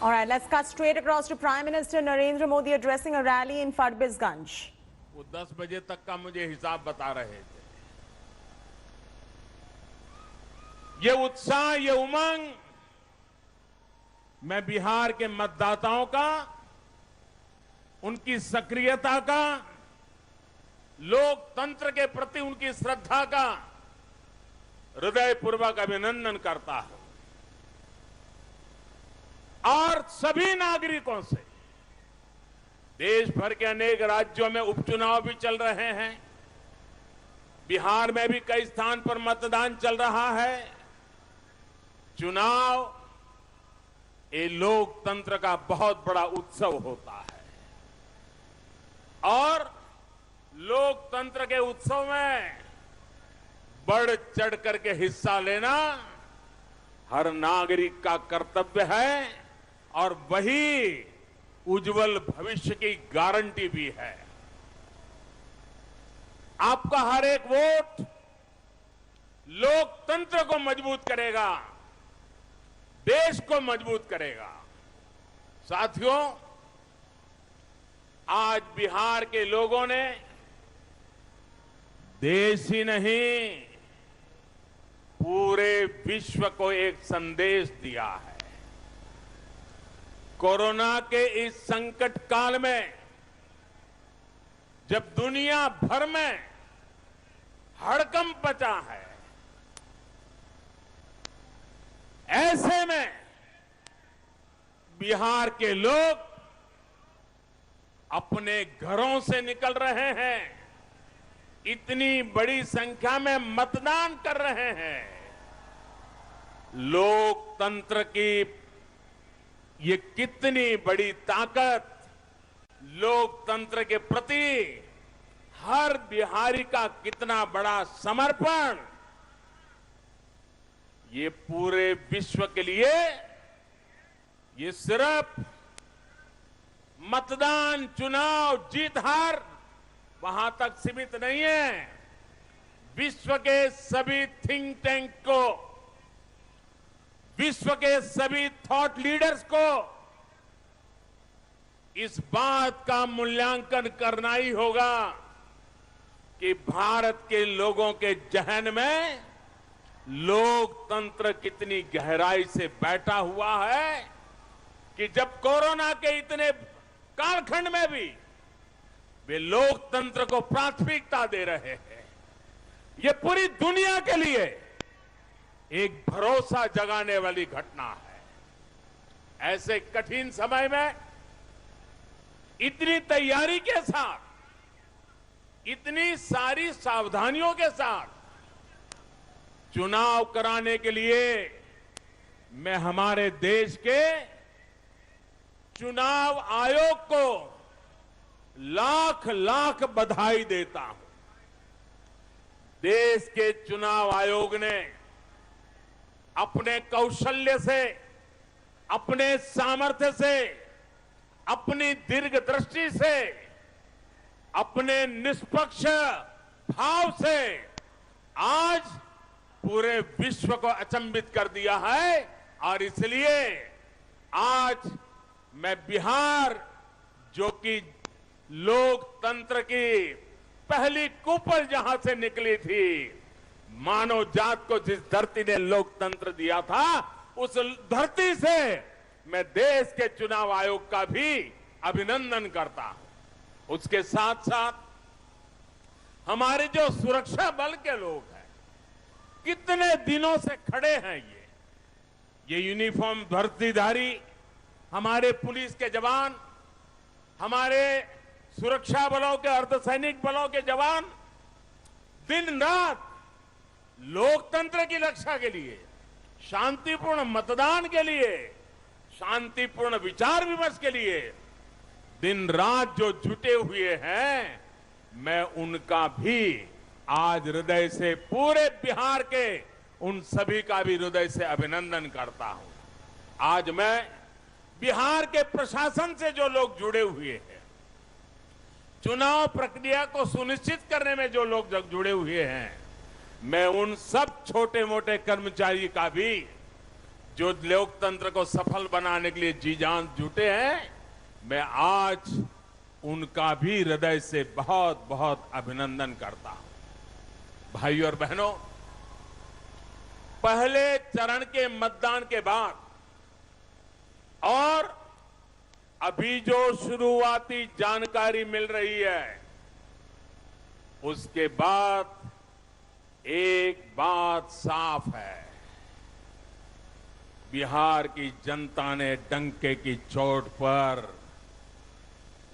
All right, let's cut straight across to Prime Minister Narendra Modi addressing a rally in Fadbisganj. वो 10 बजे तक का मुझे हिसाब बता रहे थे। ये उत्साह, ये उमंग मैं बिहार के मतदाताओं का, उनकी सक्रियता का, लोकतंत्र के प्रति उनकी श्रद्धा का हृदयपूर्वक अभिनंदन करता हूं। और सभी नागरिकों से, देश भर के अनेक राज्यों में उपचुनाव भी चल रहे हैं, बिहार में भी कई स्थान पर मतदान चल रहा है। चुनाव ये लोकतंत्र का बहुत बड़ा उत्सव होता है और लोकतंत्र के उत्सव में बढ़ चढ़ करके हिस्सा लेना हर नागरिक का कर्तव्य है और वही उज्जवल भविष्य की गारंटी भी है। आपका हर एक वोट लोकतंत्र को मजबूत करेगा, देश को मजबूत करेगा। साथियों, आज बिहार के लोगों ने देश ही नहीं, पूरे विश्व को एक संदेश दिया है। कोरोना के इस संकट काल में जब दुनिया भर में हड़कंप मचा है, ऐसे में बिहार के लोग अपने घरों से निकल रहे हैं, इतनी बड़ी संख्या में मतदान कर रहे हैं। लोकतंत्र की ये कितनी बड़ी ताकत, लोकतंत्र के प्रति हर बिहारी का कितना बड़ा समर्पण, ये पूरे विश्व के लिए ये सिर्फ मतदान, चुनाव, जीत हार वहां तक सीमित नहीं है। विश्व के सभी थिंक टैंक को, विश्व के सभी थॉट लीडर्स को इस बात का मूल्यांकन करना ही होगा कि भारत के लोगों के जहन में लोकतंत्र कितनी गहराई से बैठा हुआ है कि जब कोरोना के इतने कालखंड में भी वे लोकतंत्र को प्राथमिकता दे रहे हैं। ये पूरी दुनिया के लिए एक भरोसा जगाने वाली घटना है। ऐसे कठिन समय में इतनी तैयारी के साथ, इतनी सारी सावधानियों के साथ चुनाव कराने के लिए मैं हमारे देश के चुनाव आयोग को लाख लाख बधाई देता हूं। देश के चुनाव आयोग ने अपने कौशल्य से, अपने सामर्थ्य से, अपनी दीर्घदृष्टि से, अपने निष्पक्ष भाव से आज पूरे विश्व को अचंभित कर दिया है। और इसलिए आज मैं बिहार, जो कि लोकतंत्र की पहली कुपल जहां से निकली थी, मानव जात को जिस धरती ने लोकतंत्र दिया था, उस धरती से मैं देश के चुनाव आयोग का भी अभिनंदन करता हूं। उसके साथ साथ हमारे जो सुरक्षा बल के लोग हैं, कितने दिनों से खड़े हैं, ये यूनिफॉर्म वर्दीधारी हमारे पुलिस के जवान, हमारे सुरक्षा बलों के, अर्धसैनिक बलों के जवान दिन रात लोकतंत्र की रक्षा के लिए, शांतिपूर्ण मतदान के लिए, शांतिपूर्ण विचार विमर्श के लिए दिन रात जो जुटे हुए हैं, मैं उनका भी आज हृदय से, पूरे बिहार के उन सभी का भी हृदय से अभिनंदन करता हूं। आज मैं बिहार के प्रशासन से जो लोग जुड़े हुए हैं, चुनाव प्रक्रिया को सुनिश्चित करने में जो लोग जुड़े हुए हैं, मैं उन सब छोटे मोटे कर्मचारी का भी जो लोकतंत्र को सफल बनाने के लिए जी जान जुटे हैं, मैं आज उनका भी हृदय से बहुत बहुत अभिनंदन करता हूं। भाइयों और बहनों, पहले चरण के मतदान के बाद और अभी जो शुरुआती जानकारी मिल रही है, उसके बाद एक बात साफ है, बिहार की जनता ने डंके की चोट पर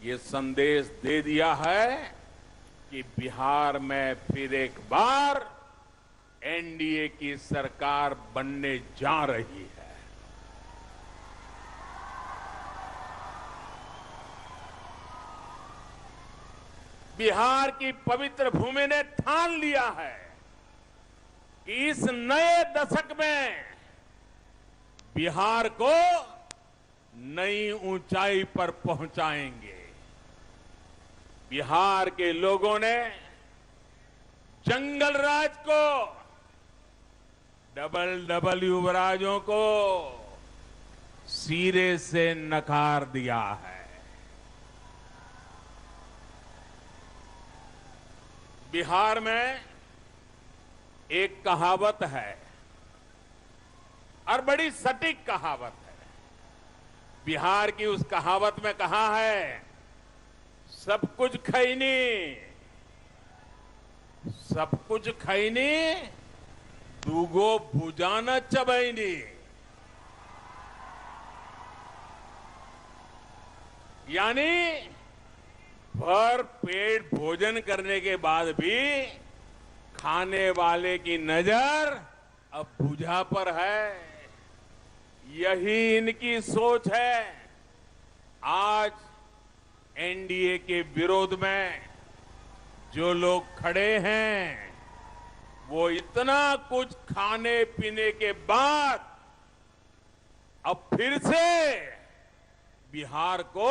ये संदेश दे दिया है कि बिहार में फिर एक बार एनडीए की सरकार बनने जा रही है। बिहार की पवित्र भूमि ने ठान लिया है कि इस नए दशक में बिहार को नई ऊंचाई पर पहुंचाएंगे। बिहार के लोगों ने जंगल राज को, डबल युवराजों को सिरे से नकार दिया है। बिहार में एक कहावत है और बड़ी सटीक कहावत है। बिहार की उस कहावत में कहा है, सब कुछ खैनी, सब कुछ खैनी, दूगो भुजाना चबैनी। यानी भर पेट भोजन करने के बाद भी खाने वाले की नजर अब भुजा पर है। यही इनकी सोच है। आज एनडीए के विरोध में जो लोग खड़े हैं, वो इतना कुछ खाने पीने के बाद अब फिर से बिहार को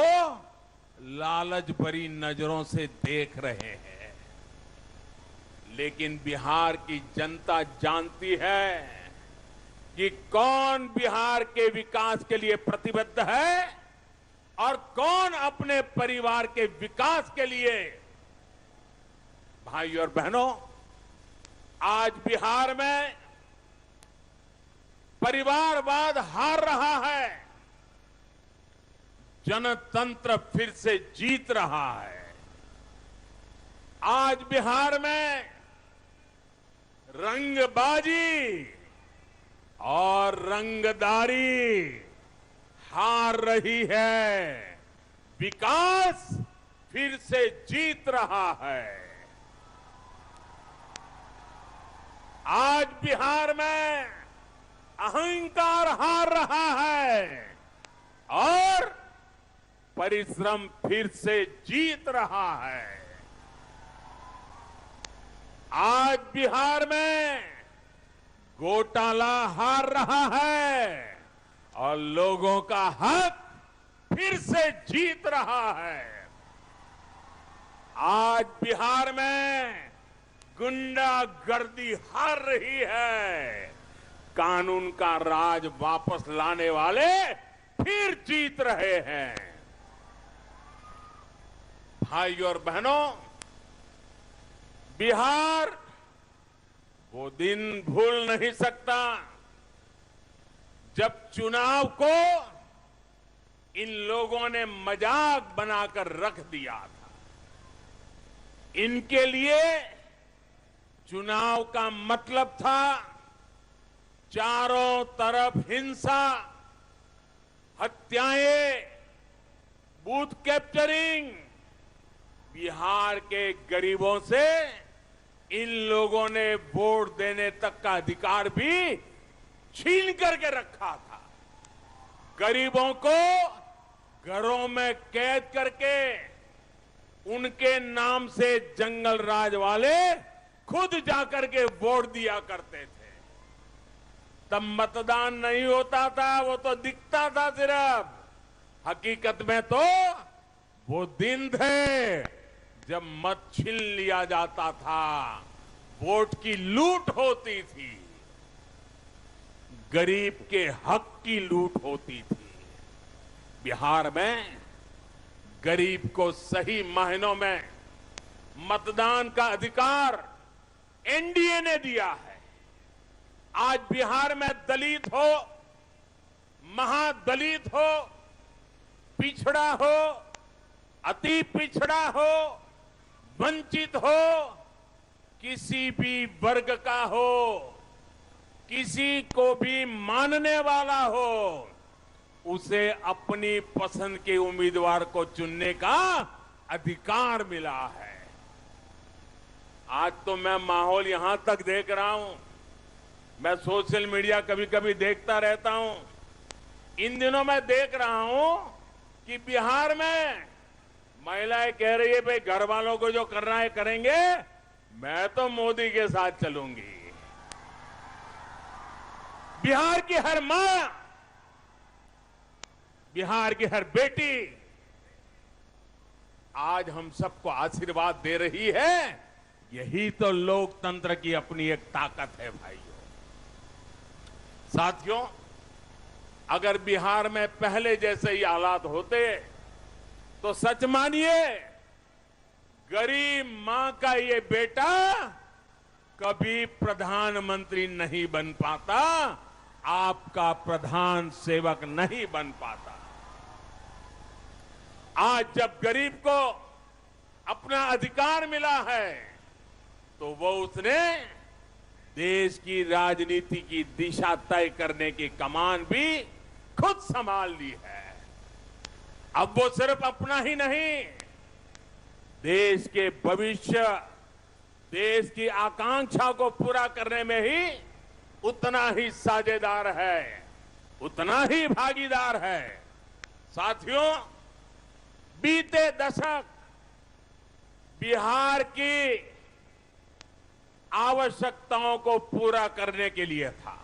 लालच भरी नजरों से देख रहे हैं। लेकिन बिहार की जनता जानती है कि कौन बिहार के विकास के लिए प्रतिबद्ध है और कौन अपने परिवार के विकास के लिए। भाइयों और बहनों, आज बिहार में परिवारवाद हार रहा है, जनतंत्र फिर से जीत रहा है। आज बिहार में रंगबाजी और रंगदारी हार रही है, विकास फिर से जीत रहा है। आज बिहार में अहंकार हार रहा है और परिश्रम फिर से जीत रहा है। आज बिहार में घोटाला हार रहा है और लोगों का हक फिर से जीत रहा है। आज बिहार में गुंडागर्दी हार रही है, कानून का राज वापस लाने वाले फिर जीत रहे हैं। भाइयों और बहनों, बिहार वो दिन भूल नहीं सकता जब चुनाव को इन लोगों ने मजाक बनाकर रख दिया था। इनके लिए चुनाव का मतलब था चारों तरफ हिंसा, हत्याएं, बूथ कैप्चरिंग। बिहार के गरीबों से इन लोगों ने वोट देने तक का अधिकार भी छीन करके रखा था। गरीबों को घरों में कैद करके उनके नाम से जंगल राज वाले खुद जाकर के वोट दिया करते थे। तब मतदान नहीं होता था, वो तो दिखता था सिर्फ। हकीकत में तो वो दिन थे जब मत छीन लिया जाता था, वोट की लूट होती थी। गरीब के हक की लूट होती थी। बिहार में गरीब को सही मायनों में मतदान का अधिकार एनडीए ने दिया है। आज बिहार में दलित हो, महादलित हो, पिछड़ा हो, अति पिछड़ा हो, वंचित हो, किसी भी वर्ग का हो, किसी को भी मानने वाला हो, उसे अपनी पसंद के उम्मीदवार को चुनने का अधिकार मिला है। आज तो मैं माहौल यहां तक देख रहा हूं, मैं सोशल मीडिया कभी कभी देखता रहता हूं। इन दिनों मैं देख रहा हूं कि बिहार में महिलाएं कह रही है भाई घर वालों को जो करना है करेंगे, मैं तो मोदी के साथ चलूंगी। बिहार की हर मां, बिहार की हर बेटी आज हम सबको आशीर्वाद दे रही है। यही तो लोकतंत्र की अपनी एक ताकत है भाइयों। साथियों, अगर बिहार में पहले जैसे ही हालात होते तो सच मानिए गरीब मां का ये बेटा कभी प्रधानमंत्री नहीं बन पाता, आपका प्रधान सेवक नहीं बन पाता। आज जब गरीब को अपना अधिकार मिला है तो वो उसने देश की राजनीति की दिशा तय करने की कमान भी खुद संभाल ली है। अब वो सिर्फ अपना ही नहीं, देश के भविष्य, देश की आकांक्षा को पूरा करने में ही उतना ही साझेदार है, उतना ही भागीदार है। साथियों, बीते दशक बिहार की आवश्यकताओं को पूरा करने के लिए था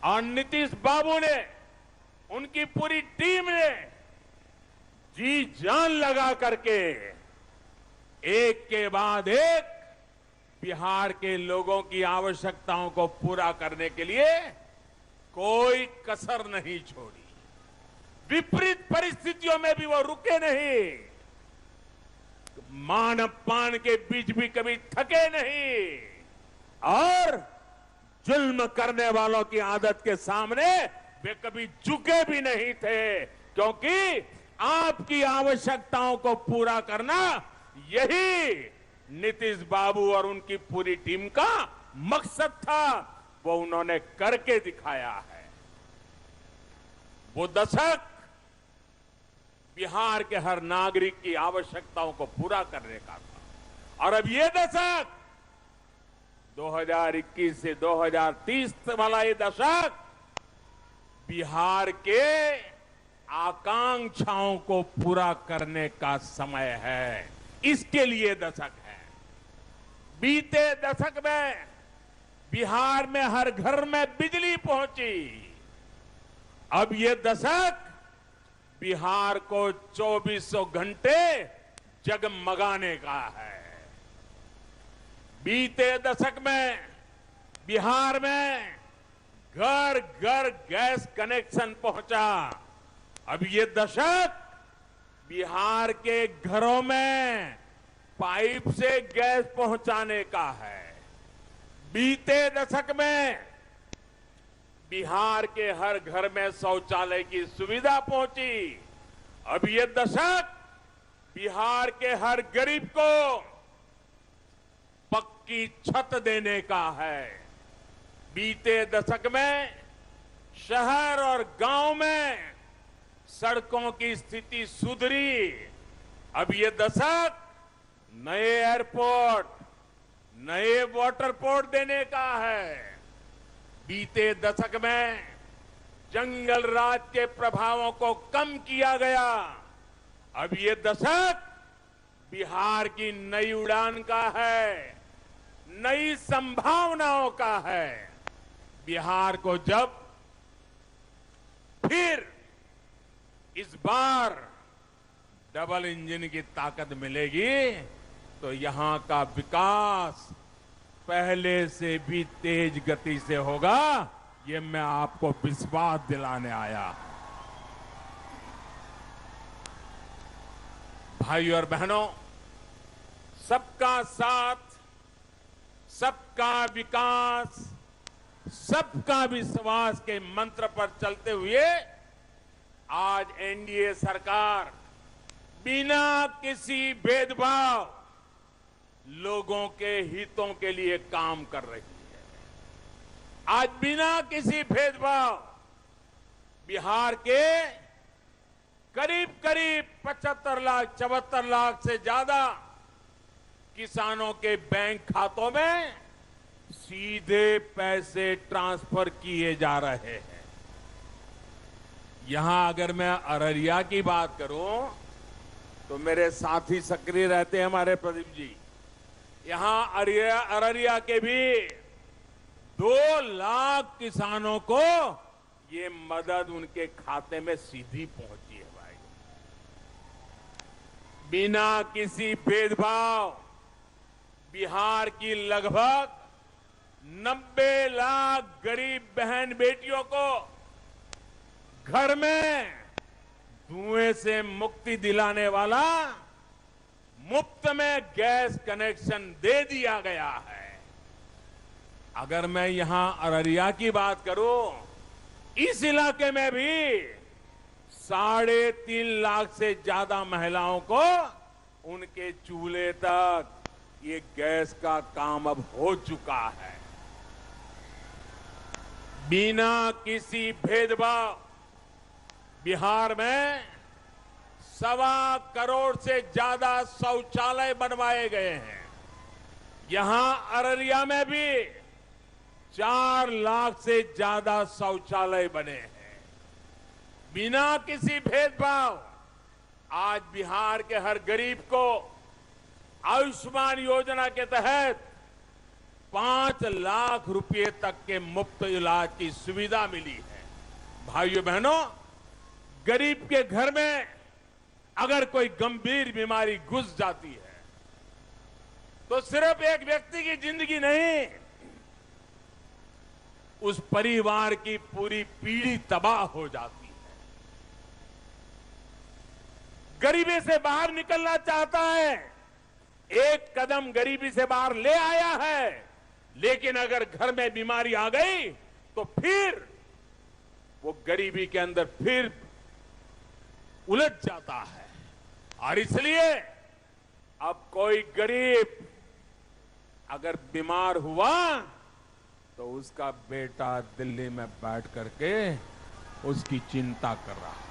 और नीतीश बाबू ने, उनकी पूरी टीम ने जी जान लगा करके एक के बाद एक बिहार के लोगों की आवश्यकताओं को पूरा करने के लिए कोई कसर नहीं छोड़ी। विपरीत परिस्थितियों में भी वो रुके नहीं, मान अपमान के बीच भी कभी थके नहीं और जुल्म करने वालों की आदत के सामने वे कभी झुके भी नहीं थे, क्योंकि आपकी आवश्यकताओं को पूरा करना यही नीतीश बाबू और उनकी पूरी टीम का मकसद था। वो उन्होंने करके दिखाया है। वो दशक बिहार के हर नागरिक की आवश्यकताओं को पूरा करने का था और अब ये दशक 2021 से 2030 वाला ये दशक बिहार के आकांक्षाओं को पूरा करने का समय है। इसके लिए दशक है। बीते दशक में बिहार में हर घर में बिजली पहुंची। अब ये दशक बिहार को 2400 घंटे जगमगाने का है। बीते दशक में बिहार में घर घर गैस कनेक्शन पहुंचा। अब ये दशक बिहार के घरों में पाइप से गैस पहुंचाने का है। बीते दशक में बिहार के हर घर में शौचालय की सुविधा पहुंची। अब ये दशक बिहार के हर गरीब को पक्की छत देने का है। बीते दशक में शहर और गांव में सड़कों की स्थिति सुधरी। अब ये दशक नए एयरपोर्ट, नए वाटर पोर्ट देने का है। बीते दशक में जंगल राज के प्रभावों को कम किया गया। अब ये दशक बिहार की नई उड़ान का है, नई संभावनाओं का है। बिहार को जब फिर इस बार डबल इंजन की ताकत मिलेगी तो यहां का विकास पहले से भी तेज गति से होगा, ये मैं आपको विश्वास दिलाने आया। भाइयों और बहनों, सबका साथ, सबका विकास, सबका विश्वास के मंत्र पर चलते हुए आज एनडीए सरकार बिना किसी भेदभाव लोगों के हितों के लिए काम कर रही है। आज बिना किसी भेदभाव बिहार के करीब करीब 75 लाख 74 लाख से ज्यादा किसानों के बैंक खातों में सीधे पैसे ट्रांसफर किए जा रहे हैं। यहां अगर मैं अररिया की बात करूं तो मेरे साथी सक्रिय रहते हैं हमारे प्रदीप जी। यहां अररिया के भी 2 लाख किसानों को ये मदद उनके खाते में सीधी पहुंची है भाई। बिना किसी भेदभाव बिहार की लगभग 90 लाख गरीब बहन बेटियों को घर में धुएं से मुक्ति दिलाने वाला मुफ्त में गैस कनेक्शन दे दिया गया है। अगर मैं यहां अररिया की बात करूं, इस इलाके में भी 3.5 लाख से ज्यादा महिलाओं को उनके चूल्हे तक ये गैस का काम अब हो चुका है। बिना किसी भेदभाव बिहार में 1.25 करोड़ से ज्यादा शौचालय बनवाए गए हैं। यहां अररिया में भी 4 लाख से ज्यादा शौचालय बने हैं। बिना किसी भेदभाव आज बिहार के हर गरीब को आयुष्मान योजना के तहत 5 लाख रुपए तक के मुफ्त इलाज की सुविधा मिली है। भाइयों बहनों, गरीब के घर में अगर कोई गंभीर बीमारी घुस जाती है तो सिर्फ एक व्यक्ति की जिंदगी नहीं, उस परिवार की पूरी पीढ़ी तबाह हो जाती है। गरीबी से बाहर निकलना चाहता है, एक कदम गरीबी से बाहर ले आया है, लेकिन अगर घर में बीमारी आ गई तो फिर वो गरीबी के अंदर फिर उलझ जाता है। और इसलिए अब कोई गरीब अगर बीमार हुआ तो उसका बेटा दिल्ली में बैठ करके उसकी चिंता कर रहा है।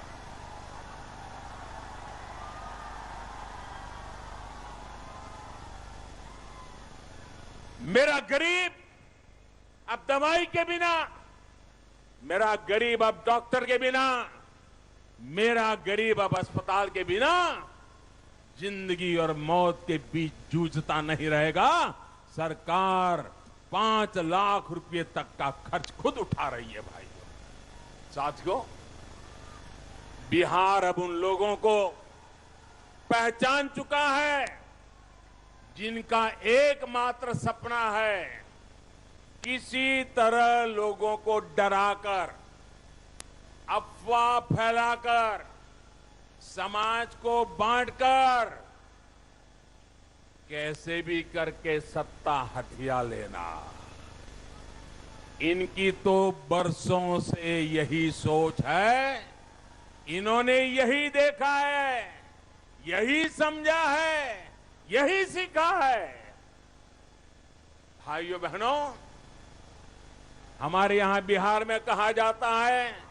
मेरा गरीब अब दवाई के बिना, मेरा गरीब अब डॉक्टर के बिना, मेरा गरीब अब अस्पताल के बिना जिंदगी और मौत के बीच जूझता नहीं रहेगा। सरकार 5 लाख रुपए तक का खर्च खुद उठा रही है भाइयों। साथियों, बिहार अब उन लोगों को पहचान चुका है जिनका एकमात्र सपना है किसी तरह लोगों को डराकर, अफवाह फैलाकर, समाज को बांटकर कैसे भी करके सत्ता हथिया लेना। इनकी तो बरसों से यही सोच है। इन्होंने यही देखा है, यही समझा है, यही सीखा है। भाइयों बहनों, हमारे यहां बिहार में कहा जाता है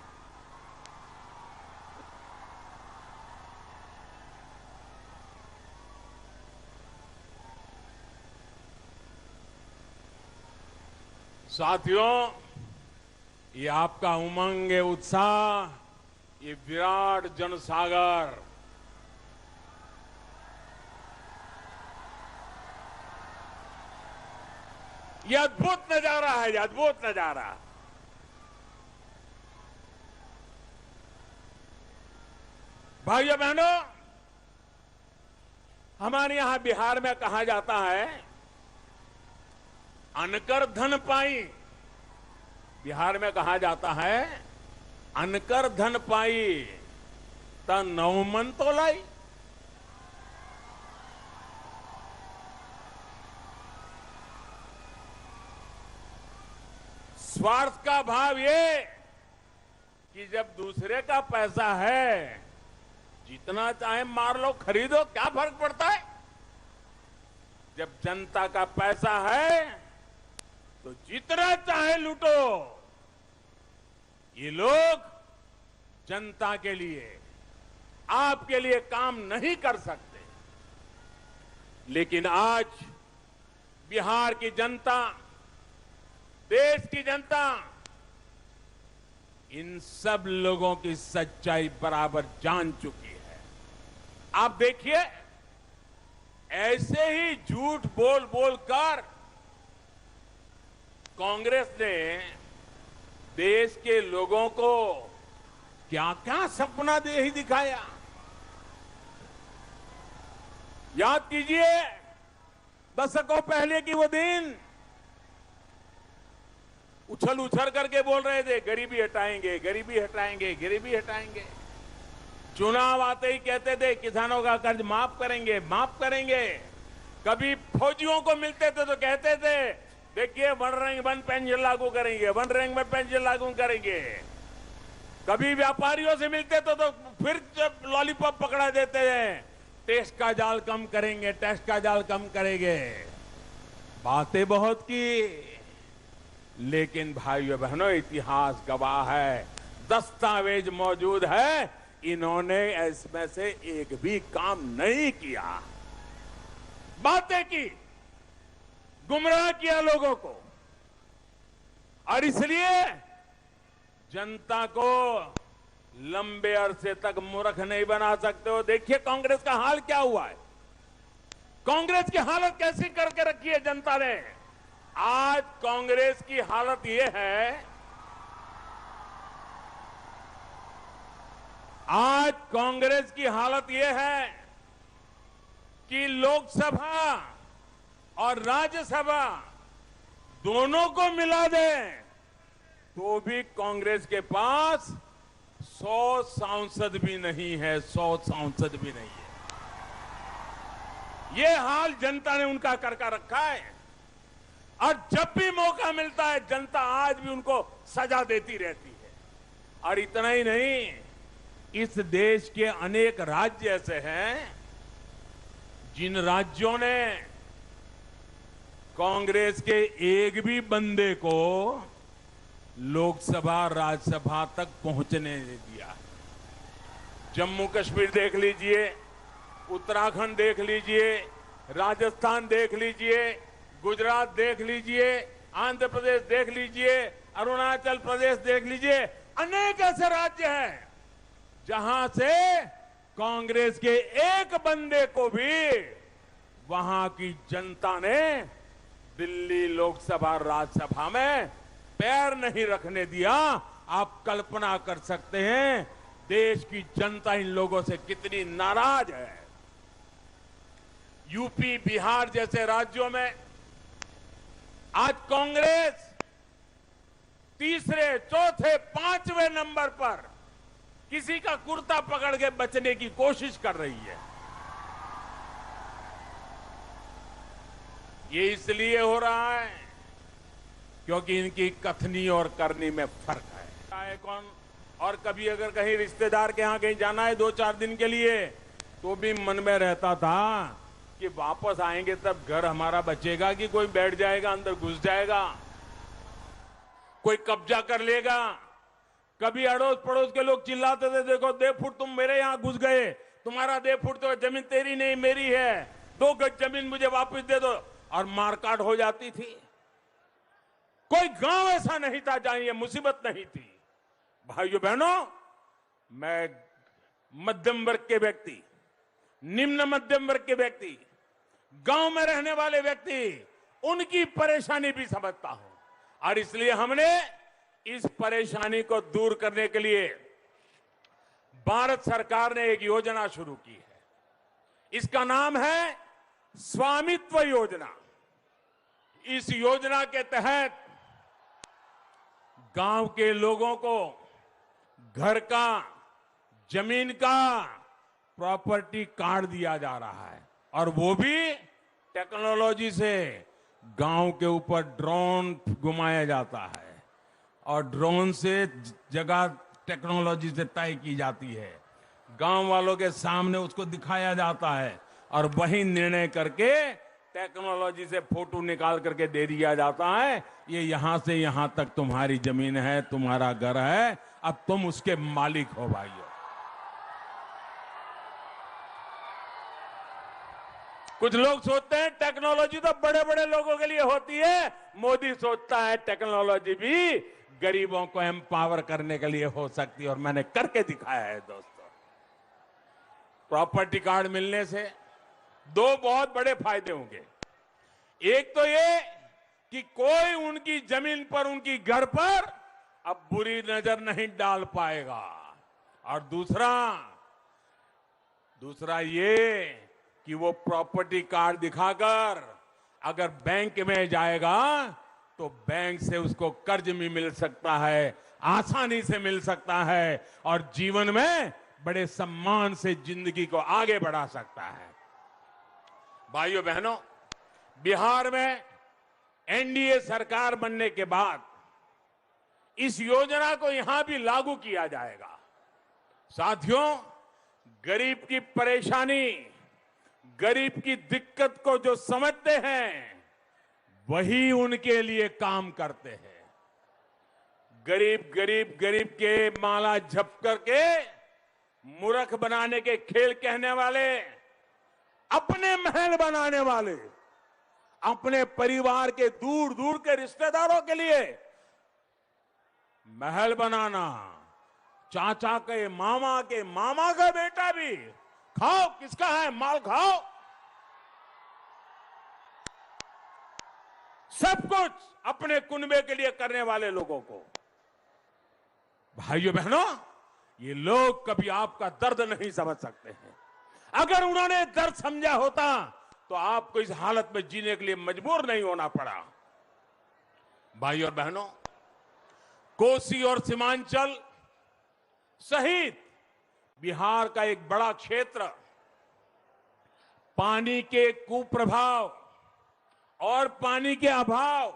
साथियों, ये आपका उमंग, ये उत्साह, ये विराट जनसागर, ये अद्भुत नजारा है, ये अद्भुत नजारा। भाइयों बहनों, हमारे यहां बिहार में कहा जाता है अनकर धन पाई बिहार में कहा जाता है, अनकर धन पाई त नौ मन तो लाई। स्वार्थ का भाव ये कि जब दूसरे का पैसा है, जितना चाहे मार लो, खरीदो, क्या फर्क पड़ता है। जब जनता का पैसा है तो जितना चाहे लूटो। ये लोग जनता के लिए, आपके लिए काम नहीं कर सकते। लेकिन आज बिहार की जनता, देश की जनता इन सब लोगों की सच्चाई बराबर जान चुकी है। आप देखिए, ऐसे ही झूठ बोल बोलकर कांग्रेस ने देश के लोगों को क्या क्या सपना दे ही दिखाया। याद कीजिए, दशकों पहले की वो दिन, उछल उछल करके बोल रहे थे गरीबी हटाएंगे, गरीबी हटाएंगे, गरीबी हटाएंगे। चुनाव आते ही कहते थे किसानों का कर्ज माफ करेंगे, माफ करेंगे। कभी फौजियों को मिलते थे तो कहते थे देखिए वन रैंक वन पेंशन लागू करेंगे, वन रैंक वन पेंशन लागू करेंगे। कभी व्यापारियों से मिलते थे तो फिर लॉलीपॉप पकड़ा देते हैं, टैक्स का जाल कम करेंगे, टैक्स का जाल कम करेंगे। बातें बहुत की, लेकिन भाइयों बहनों, इतिहास गवाह है, दस्तावेज मौजूद है, इन्होंने इसमें से एक भी काम नहीं किया। बातें की, गुमराह किया लोगों को, और इसलिए जनता को लंबे अरसे तक मूर्ख नहीं बना सकते हो। देखिए कांग्रेस का हाल क्या हुआ है, कांग्रेस की हालत कैसी करके रखी है जनता ने। आज कांग्रेस की हालत यह है, आज कांग्रेस की हालत यह है कि लोकसभा और राज्यसभा दोनों को मिला दें तो भी कांग्रेस के पास 100 सांसद भी नहीं है, 100 सांसद भी नहीं है। ये हाल जनता ने उनका करके रखा है, और जब भी मौका मिलता है जनता आज भी उनको सजा देती रहती है। और इतना ही नहीं, इस देश के अनेक राज्य ऐसे हैं जिन राज्यों ने कांग्रेस के एक भी बंदे को लोकसभा राज्यसभा तक पहुंचने नहीं दिया। जम्मू कश्मीर देख लीजिए, उत्तराखंड देख लीजिए, राजस्थान देख लीजिए, गुजरात देख लीजिए, आंध्र प्रदेश देख लीजिए, अरुणाचल प्रदेश देख लीजिए। अनेक ऐसे राज्य हैं जहां से कांग्रेस के एक बंदे को भी वहां की जनता ने दिल्ली लोकसभा राज्यसभा में पैर नहीं रखने दिया। आप कल्पना कर सकते हैं देश की जनता इन लोगों से कितनी नाराज है। यूपी, बिहार जैसे राज्यों में आज कांग्रेस तीसरे, चौथे, पांचवें नंबर पर किसी का कुर्ता पकड़ के बचने की कोशिश कर रही है। ये इसलिए हो रहा है क्योंकि इनकी कथनी और करनी में फर्क है। चाहे कौन, और कभी अगर कहीं रिश्तेदार के यहां कहीं जाना है 2-4 दिन के लिए, तो भी मन में रहता था कि वापस आएंगे तब घर हमारा बचेगा कि कोई बैठ जाएगा, अंदर घुस जाएगा, कोई कब्जा कर लेगा। कभी अड़ोस पड़ोस के लोग चिल्लाते थे देखो 2 फुट तुम मेरे यहां घुस गए, तुम्हारा 2 फुट तो जमीन तेरी नहीं मेरी है, 2 गज जमीन मुझे वापस दे दो, और मारकाट हो जाती थी। कोई गांव ऐसा नहीं था जहां ये मुसीबत नहीं थी। भाइयों बहनों, मैं मध्यम वर्ग के व्यक्ति, निम्न मध्यम वर्ग के व्यक्ति, गांव में रहने वाले व्यक्ति, उनकी परेशानी भी समझता हूं, और इसलिए हमने इस परेशानी को दूर करने के लिए भारत सरकार ने एक योजना शुरू की है। इसका नाम है स्वामित्व योजना। इस योजना के तहत गांव के लोगों को घर का, जमीन का प्रॉपर्टी कार्ड दिया जा रहा है और वो भी टेक्नोलॉजी से। गांव के ऊपर ड्रोन घुमाया जाता है और ड्रोन से जगह टेक्नोलॉजी से तय की जाती है। गांव वालों के सामने उसको दिखाया जाता है और वही निर्णय करके टेक्नोलॉजी से फोटो निकाल करके दे दिया जाता है, ये यहां से यहां तक तुम्हारी जमीन है, तुम्हारा घर है, अब तुम उसके मालिक हो भाइयों। कुछ लोग सोचते हैं टेक्नोलॉजी तो बड़े बड़े लोगों के लिए होती है, मोदी सोचता है टेक्नोलॉजी भी गरीबों को एम्पावर करने के लिए हो सकती है और मैंने करके दिखाया है दोस्तों। प्रॉपर्टी कार्ड मिलने से दो बहुत बड़े फायदे होंगे। एक तो ये कि कोई उनकी जमीन पर, उनकी घर पर अब बुरी नजर नहीं डाल पाएगा और दूसरा ये कि वो प्रॉपर्टी कार्ड दिखाकर अगर बैंक में जाएगा तो बैंक से उसको कर्ज भी मिल सकता है, आसानी से मिल सकता है और जीवन में बड़े सम्मान से जिंदगी को आगे बढ़ा सकता है। भाइयों बहनों, बिहार में एनडीए सरकार बनने के बाद इस योजना को यहां भी लागू किया जाएगा। साथियों, गरीब की परेशानी, गरीब की दिक्कत को जो समझते हैं वही उनके लिए काम करते हैं। गरीब के माला झप करके मूर्ख बनाने के खेल कहने वाले, अपने महल बनाने वाले, अपने परिवार के दूर दूर के रिश्तेदारों के लिए महल बनाना, चाचा के मामा का बेटा भी, खाओ किसका है माल खाओ, सब कुछ अपने कुनबे के लिए करने वाले लोगों को। भाइयों बहनों, ये लोग कभी आपका दर्द नहीं समझ सकते हैं। अगर उन्होंने दर्द समझा होता तो आपको इस हालत में जीने के लिए मजबूर नहीं होना पड़ा। भाइयों और बहनों, कोसी और सीमांचल सहित बिहार का एक बड़ा क्षेत्र पानी के कुप्रभाव और पानी के अभाव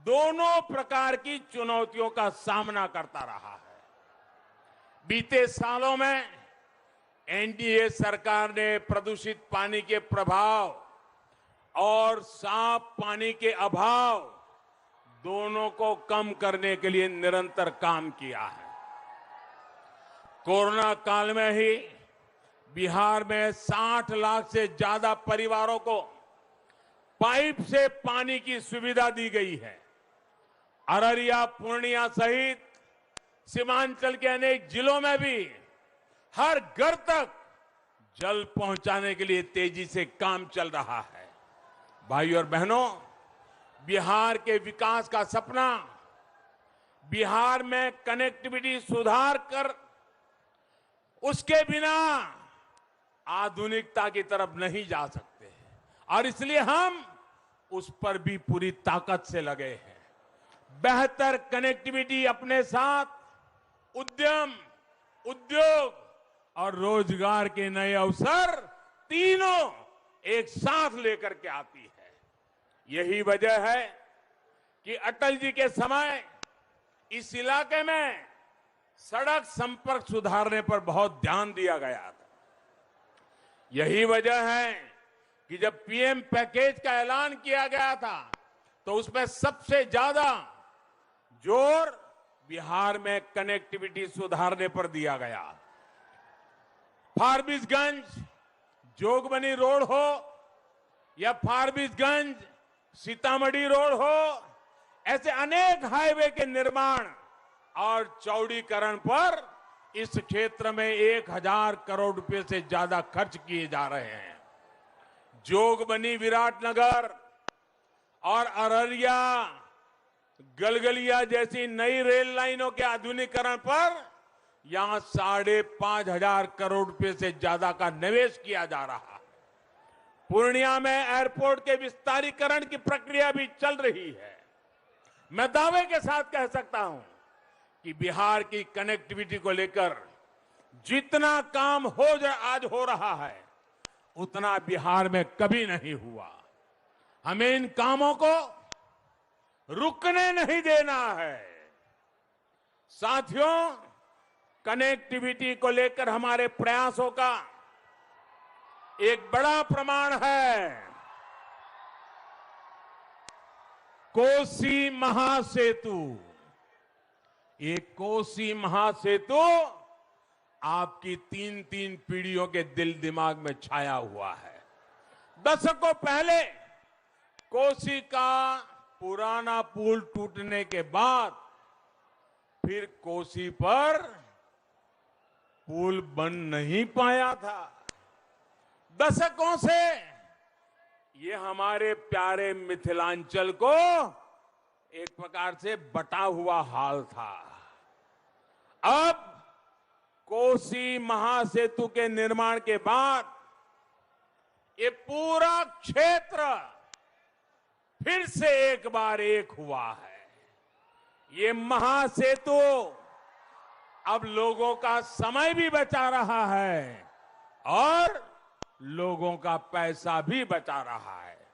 दोनों प्रकार की चुनौतियों का सामना करता रहा है। बीते सालों में एनडीए सरकार ने प्रदूषित पानी के प्रभाव और साफ पानी के अभाव दोनों को कम करने के लिए निरंतर काम किया है। कोरोना काल में ही बिहार में 60 लाख से ज्यादा परिवारों को पाइप से पानी की सुविधा दी गई है। अररिया, पूर्णिया सहित सीमांचल के अनेक जिलों में भी हर घर तक जल पहुंचाने के लिए तेजी से काम चल रहा है। भाइयों और बहनों, बिहार के विकास का सपना, बिहार में कनेक्टिविटी सुधार कर उसके बिना आधुनिकता की तरफ नहीं जा सकते और इसलिए हम उस पर भी पूरी ताकत से लगे हैं। बेहतर कनेक्टिविटी अपने साथ उद्यम, उद्योग और रोजगार के नए अवसर तीनों एक साथ लेकर के आती है। यही वजह है कि अटल जी के समय इस इलाके में सड़क संपर्क सुधारने पर बहुत ध्यान दिया गया था। यही वजह है कि जब पीएम पैकेज का ऐलान किया गया था तो उसमें सबसे ज्यादा जोर बिहार में कनेक्टिविटी सुधारने पर दिया गया। फारबिसगंज जोगबनी रोड हो या फारबिसगंज सीतामढ़ी रोड हो, ऐसे अनेक हाईवे के निर्माण और चौड़ीकरण पर इस क्षेत्र में 1000 करोड़ रुपए से ज्यादा खर्च किए जा रहे हैं। जोगबनी, विराटनगर और अररिया, गलगलिया जैसी नई रेल लाइनों के आधुनिकीकरण पर यहां 5,500 करोड़ रुपए से ज्यादा का निवेश किया जा रहा है। पूर्णिया में एयरपोर्ट के विस्तारीकरण की प्रक्रिया भी चल रही है। मैं दावे के साथ कह सकता हूं कि बिहार की कनेक्टिविटी को लेकर जितना काम आज हो रहा है उतना बिहार में कभी नहीं हुआ। हमें इन कामों को रुकने नहीं देना है। साथियों, कनेक्टिविटी को लेकर हमारे प्रयासों का एक बड़ा प्रमाण है कोसी महासेतु। ये कोसी महासेतु आपकी तीन तीन पीढ़ियों के दिल दिमाग में छाया हुआ है। दशकों पहले कोसी का पुराना पुल टूटने के बाद फिर कोसी पर पुल बन नहीं पाया था। दशकों से ये हमारे प्यारे मिथिलांचल को एक प्रकार से बटा हुआ हाल था। अब कोसी महासेतु के निर्माण के बाद ये पूरा क्षेत्र फिर से एक बार एक हुआ है। ये महासेतु अब लोगों का समय भी बचा रहा है और लोगों का पैसा भी बचा रहा है।